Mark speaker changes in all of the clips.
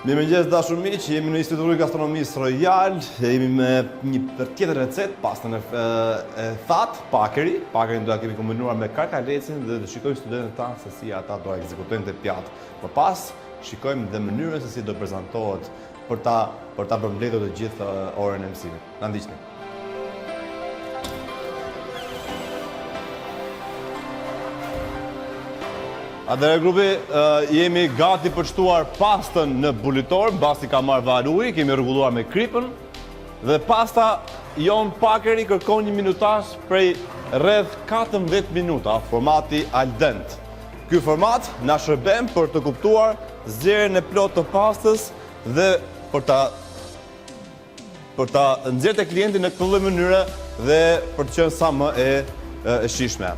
Speaker 1: Mirëmëngjes dashur miq, jemi në Institutin e Gastronomisë Royal, jemi me një tjetër recetë, pastën e that, pakeri. Pakerin do ta kemi kombinuar me karkalecin dhe do shikojmë studentët tanë se si ata do ekzekutojnë të pjatë. Më pas shikojmë dhe mënyrën se si do prezantohet për ta përmbledhur të gjithë orën e mësimit. Na ndiqni. Atëherë grupi, jemi gati për shtuar pastën në bulitor, mbasi ka marrë vaj uji, kemi rregulluar me kripën dhe pasta jon pakeri kërkon një minutazh prej rreth 14 minuta, formati al dente. Ky format na shërben për të kuptuar zgjerrjen e plotë të pastës dhe për ta nxjerrë te klienti në këtë lloj mënyre dhe për të qenë sa më e shijshme.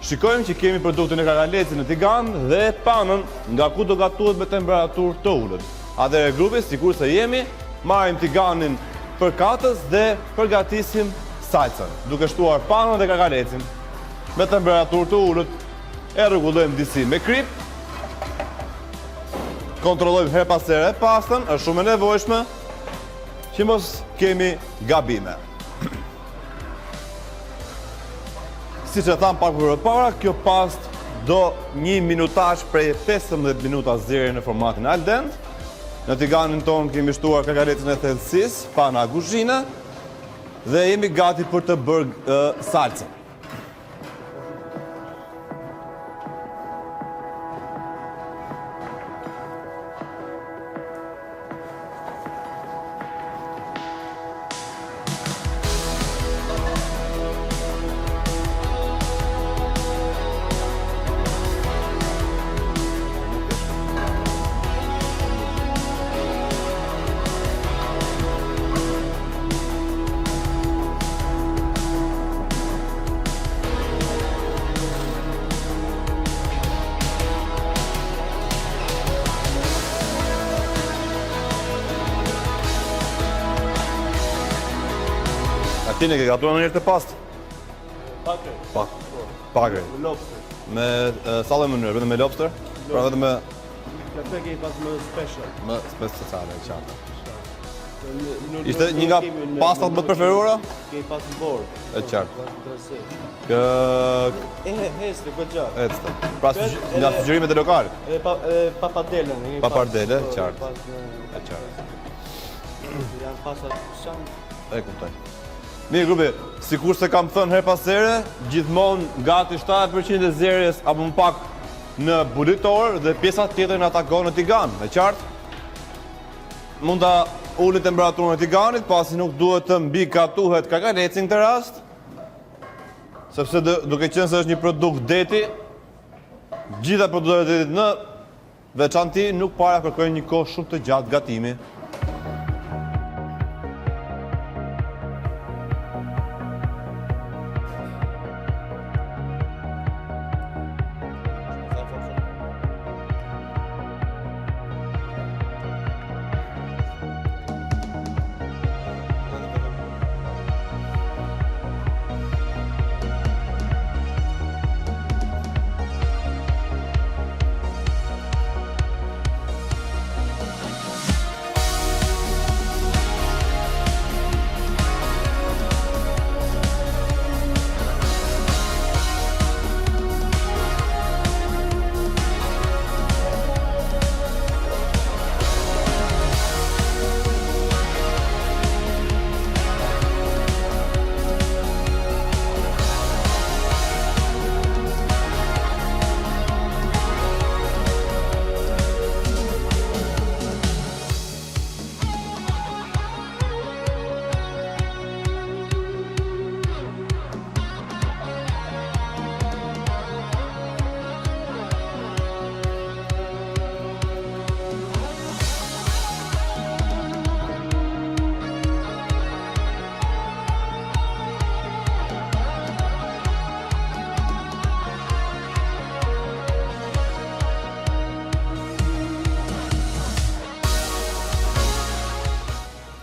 Speaker 1: Shikojmë që kemi produktin e karkalecit në tigan dhe panën nga ku do gatuhet me temperaturë të ulët. Atëherë grupi, sikur se jemi, marrim tiganin për katës dhe përgatisim salcën, duke shtuar panën dhe karkalecin me temperaturë të ulët, e rregullojmë disi me krip. Kontrollojmë her pas here pastën, është shumë e nevojshme që mos kemi gabime. Si që thamë pak për para, kjo past do një minutazh prej 15 minuta zgjerrje në formatin al dente. Në tiganin tonë kemi shtuar karkalecin e thellësisë, pana kuzhine dhe jemi gati për të bërë salcën. Ti ne ke gatuar në njërë të pastë? Pakeri.
Speaker 2: Me lobster.
Speaker 1: Me sallë mënyrë, vetëm me lobster? Pra vetëm me...
Speaker 2: Këtë ke pas më special.
Speaker 1: Më speciale, qartë. Ishte një nga pastat më të preferuara?
Speaker 2: Ke pas në bord.
Speaker 1: E qartë.
Speaker 2: Heste, këtë gjatë.
Speaker 1: Heste. Pra nga sugjerimet e lokalit?
Speaker 2: Papadele.
Speaker 1: Papardele, qartë. E qartë.
Speaker 2: Janë pasat shanë.
Speaker 1: E kuptoj. Mirë grupi, sikur se kam thënë her pas here, gjithmonë gati 70% e zgjerrjes apo më pak në bulitor dhe pjesa tjetër në atakon në tigan, e qartë? Mund ta uli temperaturën e tiganit, pasi nuk duhet të mbigatuhet karkaleci në këtë rast, sepse duke qenë se është një produkt deti, gjitha produktet e detit në veçanti nuk para kërkojnë një kohë shumë të gjatë gatimi.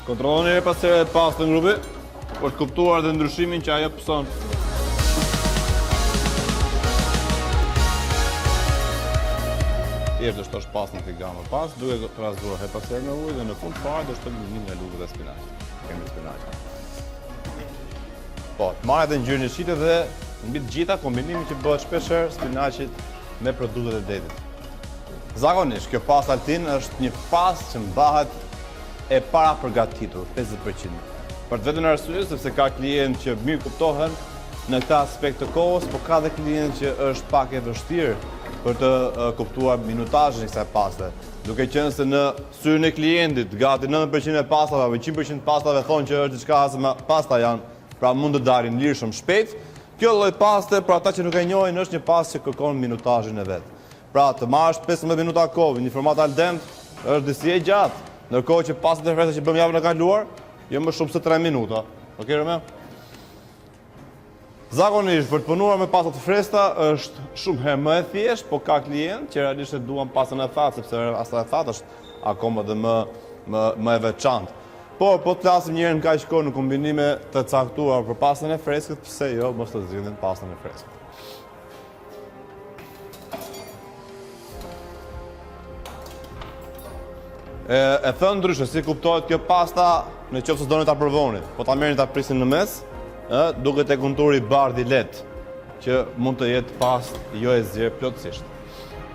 Speaker 1: Kontrolloni e pas here pastën grupi, për të kuptuar dhe ndryshimin që ajo pëson. thjesht do shtosh pasën e tigan më pas, duke trazuar he pas herë me ujë dhe në fund fare do shtosh një nga lugët e spinaqit. Kemi spinaqin. Po, të marrë edhe ngjyrën e shitë dhe mbi të gjitha kombinimi që bëhet shpeshherë spinaqit me produktet e detit. Zakonisht, kjo pastë altin është një pastë që mbahet e para përgatitur, 50%. Për të vetën arsye sepse ka klientë që mirë kuptohen në këtë aspekt të kohës, por ka dhe klientë që është pak e vështirë për të kuptuar minutazhin e kësaj paste. Duke qenë se në syrin e klientit, gati 90% e pastave apo 100% pastave thonë që është diçka as pasta janë, pra mund të dalin lirshëm shpejt. Kjo lloj paste, për ata që nuk e njohin, është një pastë që kërkon minutazhin e vet. Pra, të marrësh 15 minuta kohë në format al dente është disi e gjatë, ndërkohë që pastat e freskëta që bëm javën e kaluar, jo më shumë se 3 minuta. Okej, Rome? Zakonisht, për të punuar me pastat të freskëta është shumë herë më e thjeshtë, por ka klientë që realisht duan pastën e thatë, sepse asta e thatë është akoma dhe më e veçantë. Por, po të flasim një herë në kaq kohë në kombinime të caktuar për pastën e freskët, pse jo mos të zgjidhin pastën e freskët. E thënë ndryshe, si kuptohet kjo pasta në qoftë se doni ta provoni, po ta merrni ta prisni në mes, duket e konturi bardhi lehtë, që mund të jetë pastë jo e zgjerë plotësisht.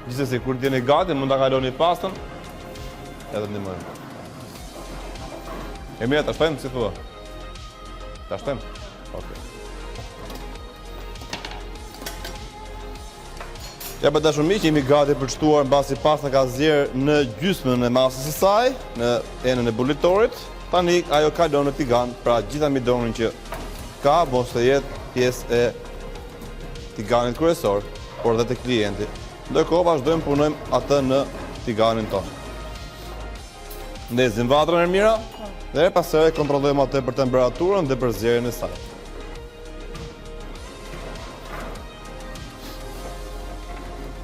Speaker 1: Gjithsesi, kur t'jeni gati, mund ta kaloni pastën, edhe ndihmojmë. E mira, ta shtojmë, si thua? Ta shtojmë? Okej. Ja për dashur miq, jemi gati për të shtuar mbasi pasta ka zgjerë në gjysmën e masës së saj, në enën e bulitorit. Tani ajo kalon në tigan, pra gjitha midonin që ka mos të jetë pjesë e tiganit kryesor, por dhe të klienti. Ndërkohë vazhdojmë punojmë atë në tiganin tonë. Ndezim vatrën e mira dhe pastaj kontrollojmë atë për temperaturën dhe për zgjerjen e saj.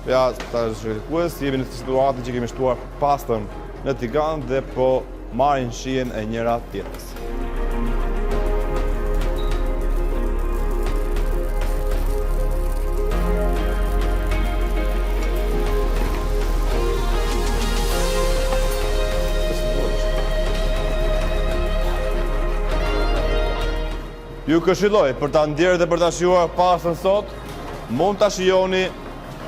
Speaker 1: Ja, ta shikues, jemi në situatë që kemi shtuar pastën në tigan dhe po marrin shijen e njëra tjetrës. Ju këshilloj për ta ndjerë dhe për ta shijuar pastën sot, mund ta shijoni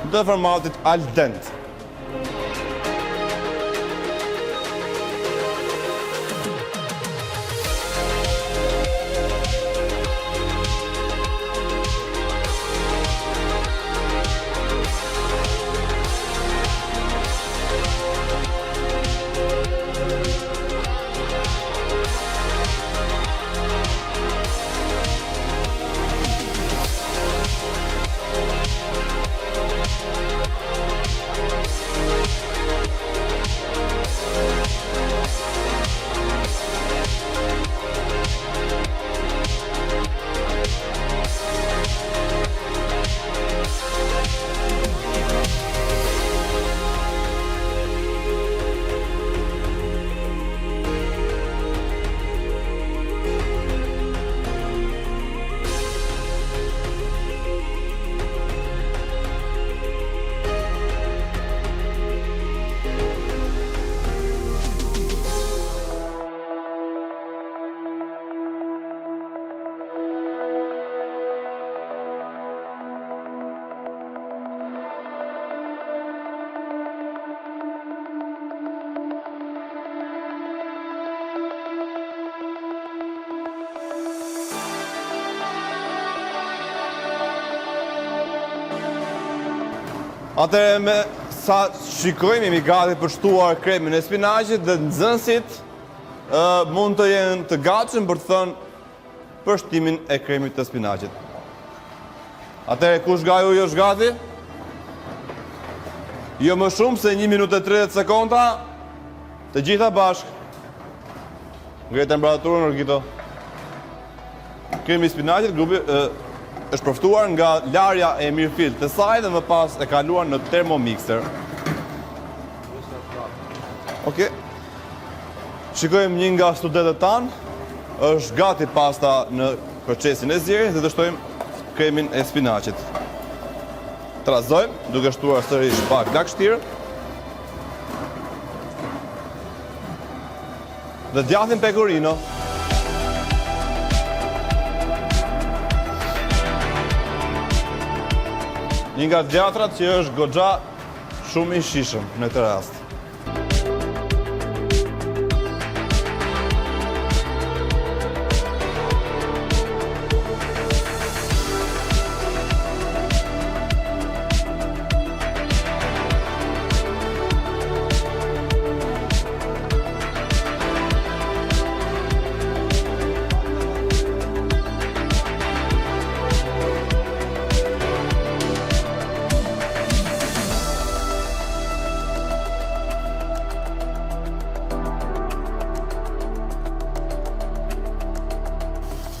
Speaker 1: në formatit al dente. Atëherë me sa shikojmë jemi gati për shtuar kremin e spinaqit dhe nxënësit mund të jenë të gatshëm për të thënë për shtimin e kremit të spinaqit. Atëherë kush nga ju është gati? Jo më shumë se 1 minutë e 30 sekonda, të gjitha bashkë. Ngrej temperaturën, Orgito. Kremi i spinaqit, grupi është përftuar nga larja e mirëfillt të saj dhe më pas e kaluar në termomixer. Okej. Shikojmë një nga studentët tanë, është gati pasta në procesin e zgjerjes dhe të shtojmë kremin e spinaqit. Trazojmë, duke shtuar sërish pak lagështirë dhe djathin pecorino. Një nga djatrat që është goxha shumë i shishëm në këtë rast.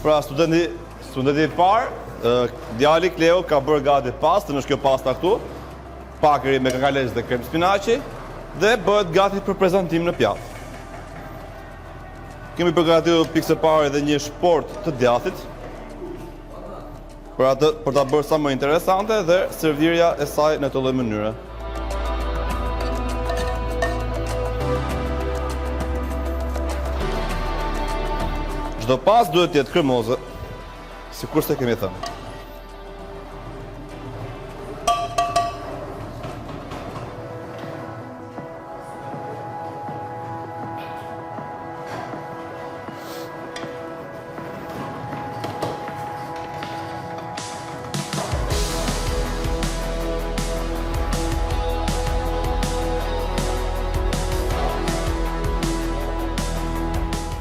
Speaker 1: Pra, studenti i parë, djali Kleo ka bërë gati pastë, është kjo pasta këtu, pakëri me kangalez dhe krem spinaci, dhe bëhet gati për prezantim në pjatë. Kemi përgatitur pikë së pari dhe një shport të djathit, për ta bërë sa më interesante dhe servirja e saj në të lloj mënyre. Çdo pas duhet të jetë kremoze, sikur se kemi thënë.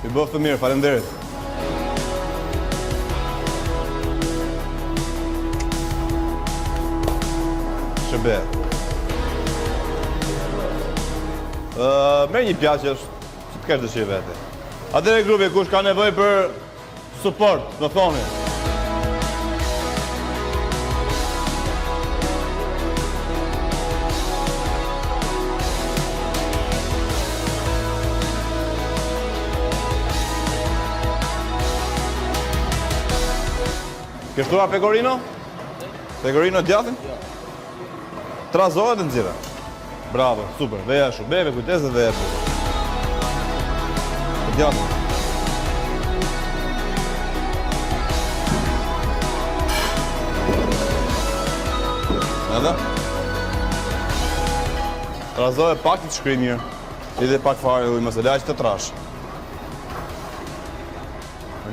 Speaker 1: I bëftë mirë, faleminderit. Shërbet. Merë një pjaqë që të kesh dëshirë vete. Atëre grupi, kush ka nevojë për support, më thoni. Ke shtuar pecorino? Pecorino djathin? Trazohet dhe nxirra. Bravo, super, veja shumë. Beve kujtes dhe veja shumë. Djathin. Edhe? Trazohet pak të shkri mirë. Lidhe pak fare ujë mëse laqë të trash.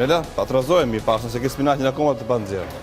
Speaker 1: Lela, ta trazohet mirë pas nëse ke spinaqin akoma të pa nxirra.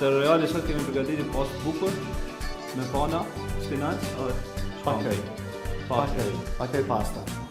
Speaker 3: Te Royali sot kemi përgatitur pastë bukur me pana, spinaç dhe
Speaker 4: Pakej pasta.